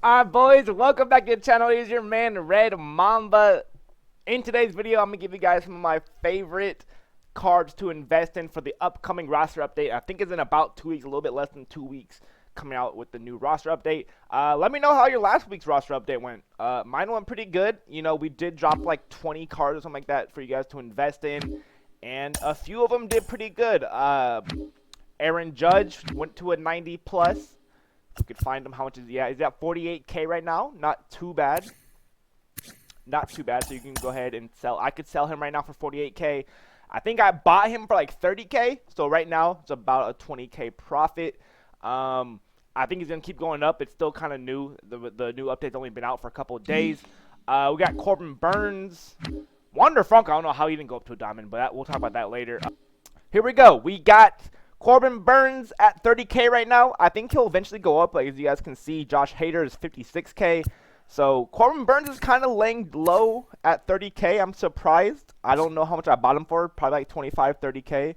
Alright boys, welcome back to the channel. Here's your man Red Mamba. In today's video, I'm going to give you guys some of my favorite cards to invest in for the upcoming roster update. I think it's in about 2 weeks, a little bit less than 2 weeks, coming out with the new roster update. Let me know how your last week's roster update went. Mine went pretty good. You know, we did drop like 20 cards or something like that for you guys to invest in, and a few of them did pretty good. Aaron Judge went to a 90 plus. You could find him. How much is he at? He's at 48K right now. Not too bad. Not too bad. So you can go ahead and sell. I could sell him right now for 48K. I think I bought him for like 30K. So right now it's about a 20K profit. I think he's gonna keep going up. It's still kind of new. The new update's only been out for a couple of days. We got Corbin Burns, Wander Franco. I don't know how he didn't go up to a diamond, but we'll talk about that later. Here we go. We got Corbin Burns at 30K right now. I think he'll eventually go up. Like, as you guys can see, Josh Hader is 56K. So Corbin Burns is kind of laying low at 30K. I'm surprised. I don't know how much I bought him for. Probably like 25, 30K.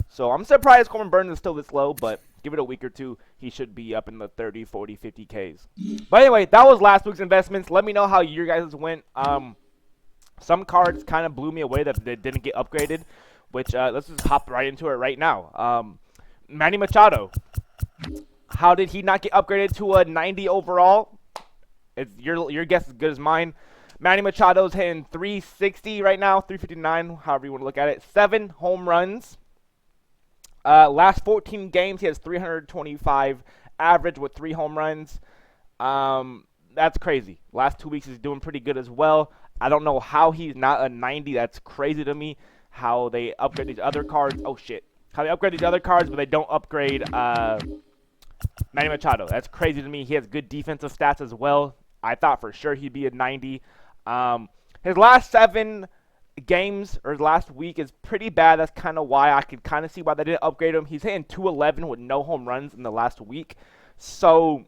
So I'm surprised Corbin Burns is still this low, but give it a week or two, he should be up in the 30, 40, 50Ks. But anyway, that was last week's investments. Let me know how your guys went. Some cards kind of blew me away that they didn't get upgraded, which let's just hop right into it right now. Manny Machado. How did he not get upgraded to a 90 overall? It's your guess is as good as mine. Manny Machado's hitting 360 right now, 359, however you want to look at it. 7 home runs. Last 14 games, he has 325 average with 3 home runs. That's crazy. Last 2 weeks, he's doing pretty good as well. I don't know how he's not a 90. That's crazy to me. How they upgrade these other cards. Oh, shit. How they upgrade these other cards, but they don't upgrade Manny Machado. That's crazy to me. He has good defensive stats as well. I thought for sure he'd be a 90. His last 7 games, or last week, is pretty bad. That's kind of why I could kind of see why they didn't upgrade him. He's hitting 211 with no home runs in the last week. So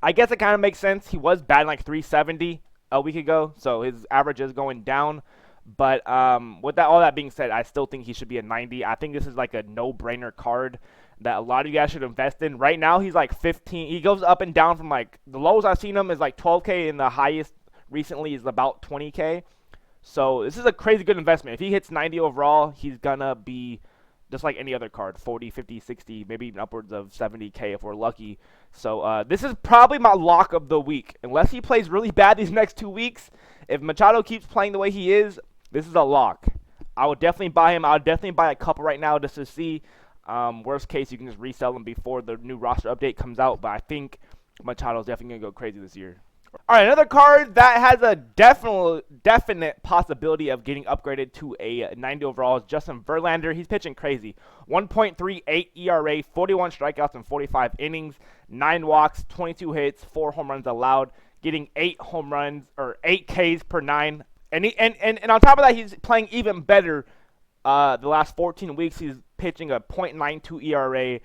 I guess it kind of makes sense. He was batting like 370 a week ago, so his average is going down. But with all that being said, I still think he should be a 90. I think this is like a no-brainer card that a lot of you guys should invest in. Right now, he's like 15. He goes up and down from like the lowest I've seen him is like 12K, and the highest recently is about 20K. So this is a crazy good investment. If he hits 90 overall, he's gonna be just like any other card, 40, 50, 60, maybe even upwards of 70K if we're lucky. So this is probably my lock of the week. Unless he plays really bad these next 2 weeks, if Machado keeps playing the way he is, this is a lock. I would definitely buy him. I would definitely buy a couple right now just to see. Worst case, you can just resell them before the new roster update comes out. But I think Machado's definitely going to go crazy this year. All right, another card that has a definite possibility of getting upgraded to a 90 overall is Justin Verlander. He's pitching crazy. 1.38 ERA, 41 strikeouts in 45 innings, 9 walks, 22 hits, 4 home runs allowed, getting 8 home runs or 8 Ks per 9. And on top of that, he's playing even better. The last 14 weeks, he's pitching a .92 ERA.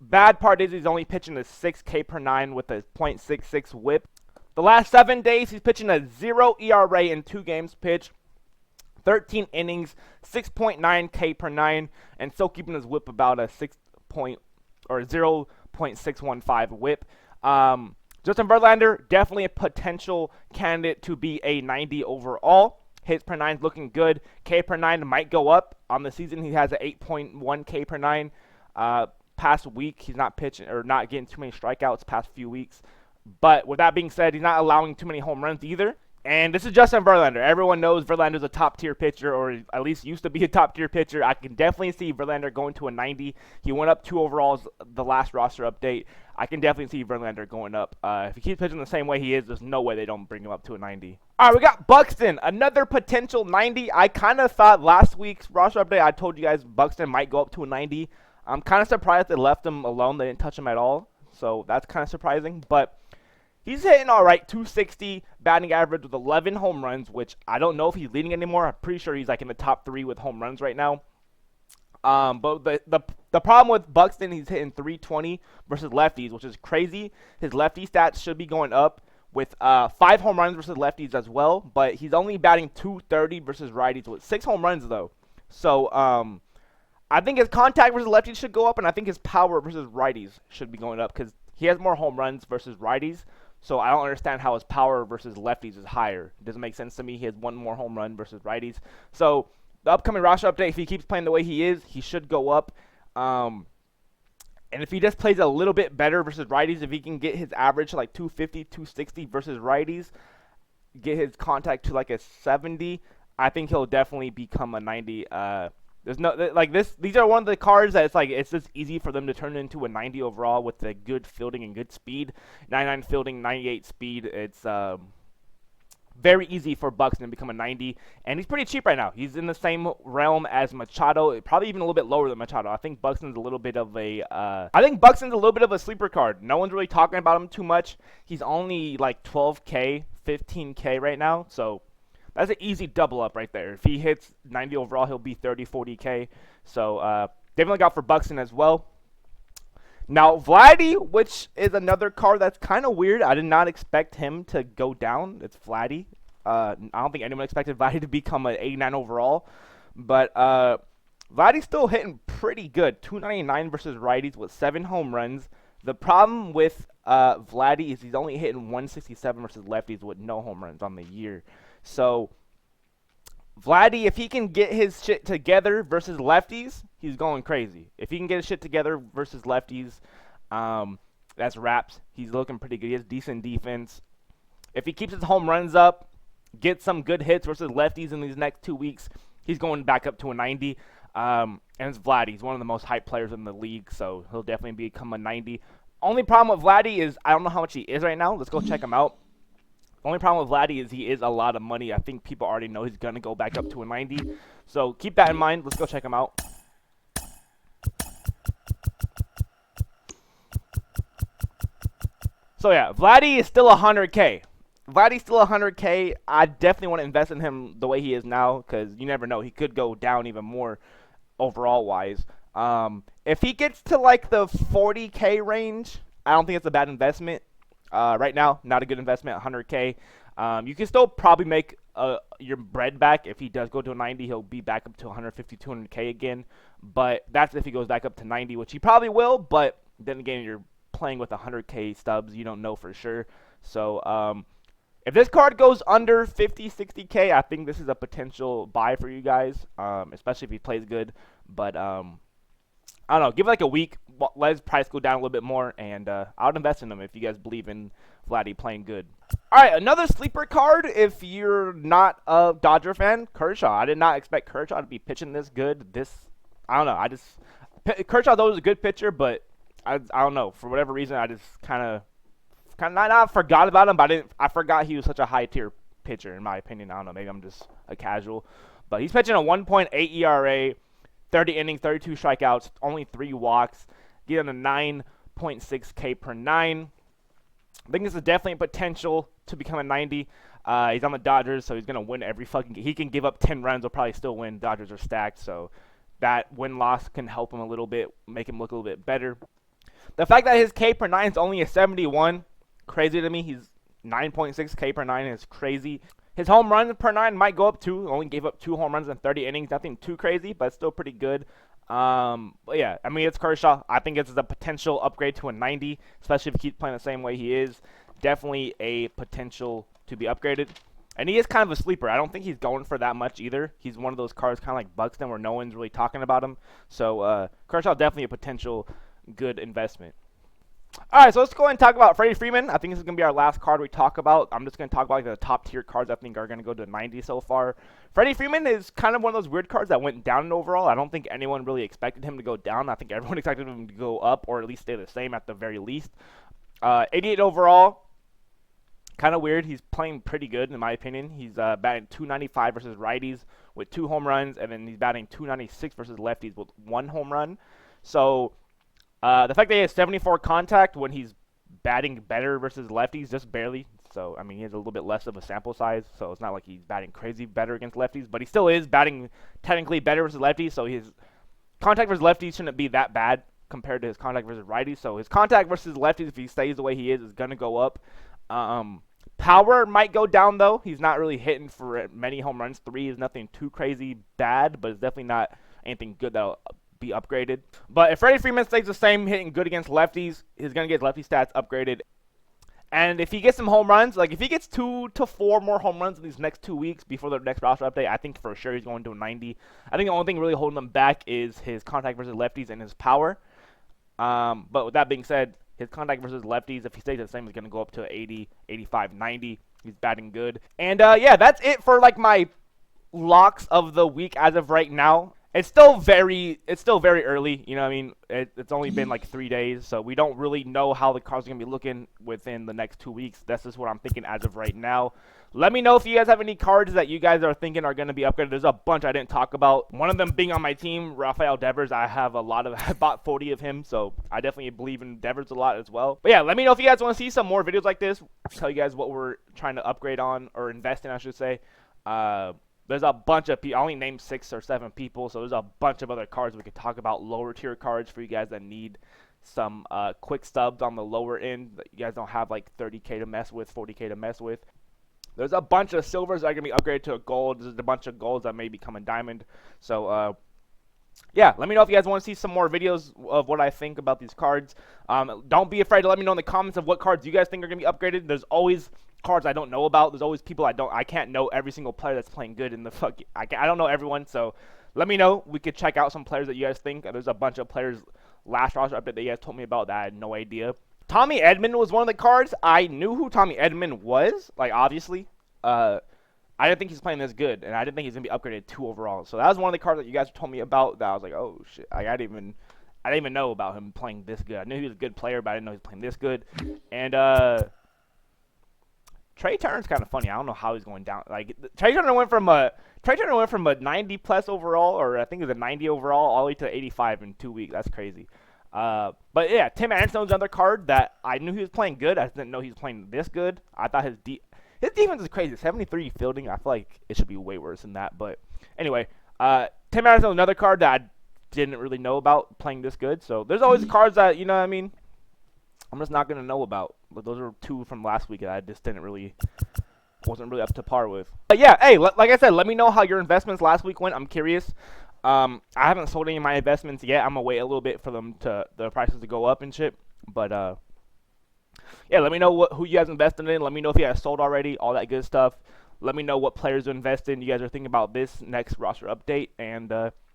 Bad part is he's only pitching a 6K per 9 with a .66 WHIP. The last 7 days, he's pitching a 0 ERA in 2 games pitched, 13 innings, 6.9K per 9, and still keeping his WHIP about a 0.615 WHIP. Justin Verlander, definitely a potential candidate to be a 90 overall. Hits per 9 is looking good. K per 9 might go up. On the season, he has an 8.1 K per 9. Past week, he's not pitching or not getting too many strikeouts past few weeks. But with that being said, he's not allowing too many home runs either. And this is Justin Verlander. Everyone knows Verlander's a top-tier pitcher, or at least used to be a top-tier pitcher. I can definitely see Verlander going to a 90. He went up 2 overalls the last roster update. I can definitely see Verlander going up. If he keeps pitching the same way he is, there's no way they don't bring him up to a 90. All right, we got Buxton, another potential 90. I kind of thought last week's roster update, I told you guys Buxton might go up to a 90. I'm kind of surprised they left him alone. They didn't touch him at all. So that's kind of surprising. But he's hitting all right, 260 batting average with 11 home runs, which I don't know if he's leading anymore. I'm pretty sure he's like in the top 3 with home runs right now. But the problem with Buxton, he's hitting 320 versus lefties, which is crazy. His lefty stats should be going up with 5 home runs versus lefties as well, but he's only batting 230 versus righties with 6 home runs though. So I think his contact versus lefties should go up, and I think his power versus righties should be going up because he has more home runs versus righties. So I don't understand how his power versus lefties is higher. It doesn't make sense to me. He has one more home run versus righties. So the upcoming roster update, if he keeps playing the way he is, he should go up. And if he just plays a little bit better versus righties, if he can get his average to like 250, 260 versus righties, get his contact to like a 70, I think he'll definitely become a 90. There's no like this. These are one of the cards that it's just easy for them to turn into a 90 overall with the good fielding and good speed. 99 fielding, 98 speed. It's very easy for Buxton to become a 90, and he's pretty cheap right now. He's in the same realm as Machado, probably even a little bit lower than Machado. I think Buxton's a little bit of a sleeper card. No one's really talking about him too much. He's only like 12K, 15K right now, so that's an easy double up right there. If he hits 90 overall, he'll be 30, 40K. So definitely got for Buxton as well. Now, Vladdy, which is another card that's kind of weird. I did not expect him to go down. It's Vladdy. I don't think anyone expected Vladdy to become an 89 overall. But Vladdy's still hitting pretty good. 299 versus righties with 7 home runs. The problem with Vladdy is he's only hitting 167 versus lefties with no home runs on the year. So, Vladdy, if he can get his shit together versus lefties, he's going crazy. If he can get his shit together versus lefties, that's wraps. He's looking pretty good. He has decent defense. If he keeps his home runs up, gets some good hits versus lefties in these next 2 weeks, he's going back up to a 90. And it's Vladdy. He's one of the most hyped players in the league, so he'll definitely become a 90. Only problem with Vladdy is I don't know how much he is right now. Let's go check him out. Only problem with Vladdy is he is a lot of money. I think people already know he's going to go back up to a 90. So keep that in mind. Let's go check him out. So yeah, Vladdy is still 100K. Vladdy's still 100K. I definitely want to invest in him the way he is now because you never know. He could go down even more overall-wise. If he gets to like the 40K range, I don't think it's a bad investment. Right now, not a good investment, 100K. You can still probably make your bread back. If he does go to a 90, he'll be back up to 150, 200K again. But that's if he goes back up to 90, which he probably will. But then again, you're playing with 100K stubs. You don't know for sure. So if this card goes under 50, 60K, I think this is a potential buy for you guys, especially if he plays good. But I don't know, give it like a week, let his price go down a little bit more, and I would invest in him if you guys believe in Vladdy playing good. Alright, another sleeper card if you're not a Dodger fan, Kershaw. I did not expect Kershaw to be pitching this good. I don't know, Kershaw's always a good pitcher, but I don't know, for whatever reason, I just kind of not forgot about him, but I forgot he was such a high-tier pitcher, in my opinion. I don't know, maybe I'm just a casual. But he's pitching a 1.8 ERA, 30 innings, 32 strikeouts, only 3 walks, getting a 9.6K per 9. I think this is definitely a potential to become a 90. He's on the Dodgers, so he's going to win every fucking game. He can give up 10 runs, he'll probably still win. Dodgers are stacked, so that win-loss can help him a little bit, make him look a little bit better. The fact that his K per 9 is only a 71, crazy to me. He's 9.6K per 9 is crazy. His home runs per 9 might go up too. Only gave up 2 home runs in 30 innings. Nothing too crazy, but still pretty good. But yeah, I mean, it's Kershaw. I think it's a potential upgrade to a 90, especially if he keeps playing the same way he is. Definitely a potential to be upgraded. And he is kind of a sleeper. I don't think he's going for that much either. He's one of those cards kind of like Buxton where no one's really talking about him. So Kershaw definitely a potential good investment. Alright, so let's go ahead and talk about Freddie Freeman. I think this is going to be our last card we talk about. I'm just going to talk about like, the top tier cards I think are going to go to 90 so far. Freddie Freeman is kind of one of those weird cards that went down overall. I don't think anyone really expected him to go down. I think everyone expected him to go up or at least stay the same at the very least. 88 overall. Kind of weird. He's playing pretty good in my opinion. He's batting 295 versus righties with 2 home runs, and then he's batting 296 versus lefties with 1 home run. So the fact that he has 74 contact when he's batting better versus lefties, just barely. So, I mean, he has a little bit less of a sample size, so it's not like he's batting crazy better against lefties, but he still is batting technically better versus lefties, so his contact versus lefties shouldn't be that bad compared to his contact versus righties. So his contact versus lefties, if he stays the way he is going to go up. Power might go down, though. He's not really hitting for many home runs. 3 is nothing too crazy bad, but it's definitely not anything good that'll be upgraded. But if Freddie Freeman stays the same, hitting good against lefties, he's going to get lefty stats upgraded. And if he gets some home runs, like if he gets 2 to 4 more home runs in these next 2 weeks before the next roster update, I think for sure he's going to a 90. I think the only thing really holding him back is his contact versus lefties and his power. But with that being said, his contact versus lefties, if he stays the same, is going to go up to 80, 85, 90. He's batting good. And yeah, that's it for like my locks of the week as of right now. It's still very early, you know what I mean? It's only been like 3 days, so we don't really know how the cards are going to be looking within the next 2 weeks. That's just what I'm thinking as of right now. Let me know if you guys have any cards that you guys are thinking are going to be upgraded. There's a bunch I didn't talk about. One of them being on my team, Rafael Devers. I have a lot of, I bought 40 of him, so I definitely believe in Devers a lot as well. But yeah, let me know if you guys want to see some more videos like this. Tell you guys what we're trying to upgrade on, or invest in, I should say. There's a bunch of people. I only named 6 or 7 people, so there's a bunch of other cards we could talk about. Lower tier cards for you guys that need some quick stubs on the lower end. That you guys don't have like 30K to mess with, 40K to mess with. There's a bunch of silvers that are going to be upgraded to a gold. There's a bunch of golds that may become a diamond. So, yeah, let me know if you guys want to see some more videos of what I think about these cards. Don't be afraid to let me know in the comments of what cards you guys think are going to be upgraded. There's always cards I don't know about. There's always people I can't know every single player that's playing good in the I don't know everyone, so let me know. We could check out some players that you guys think. There's a bunch of players last roster update that you guys told me about that I had no idea. Tommy Edman was one of the cards. I knew who Tommy Edman was, like obviously. I didn't think he's playing this good, and I didn't think he's gonna be upgraded 2 overall. So that was one of the cards that you guys told me about that I was like, oh shit, I didn't even know about him playing this good. I knew he was a good player, but I didn't know he was playing this good. And Trey Turner's kind of funny. I don't know how he's going down. Like Trey Turner went from a 90 plus overall, or I think it was a 90 overall, all the way to 85 in 2 weeks. That's crazy. But yeah, Tim Anderson was another card that I knew he was playing good. I didn't know he was playing this good. I thought his defense is crazy. 73 fielding. I feel like it should be way worse than that. But anyway, Tim Anderson was another card that I didn't really know about playing this good. So there's always cards that, you know what I mean, I'm just not going to know about. But those are 2 from last week that I just wasn't really up to par with. But yeah, hey, like I said, let me know how your investments last week went. I'm curious. I haven't sold any of my investments yet. I'm going to wait a little bit for the prices to go up and shit. But yeah, let me know who you guys invested in. Let me know if you guys sold already, all that good stuff. Let me know what players to invest in. You guys are thinking about this next roster update. And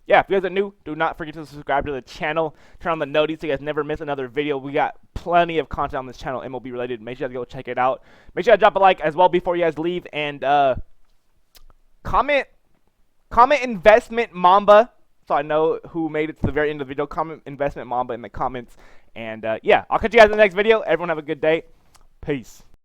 yeah, if you guys are new, do not forget to subscribe to the channel. Turn on the notifications so you guys never miss another video. We got plenty of content on this channel, MLB related. Make sure you guys go check it out. Make sure you guys drop a like as well before you guys leave. And comment investment mamba, so I know who made it to the very end of the video. Comment investment mamba in the comments. And yeah, I'll catch you guys in the next video. Everyone have a good day. Peace.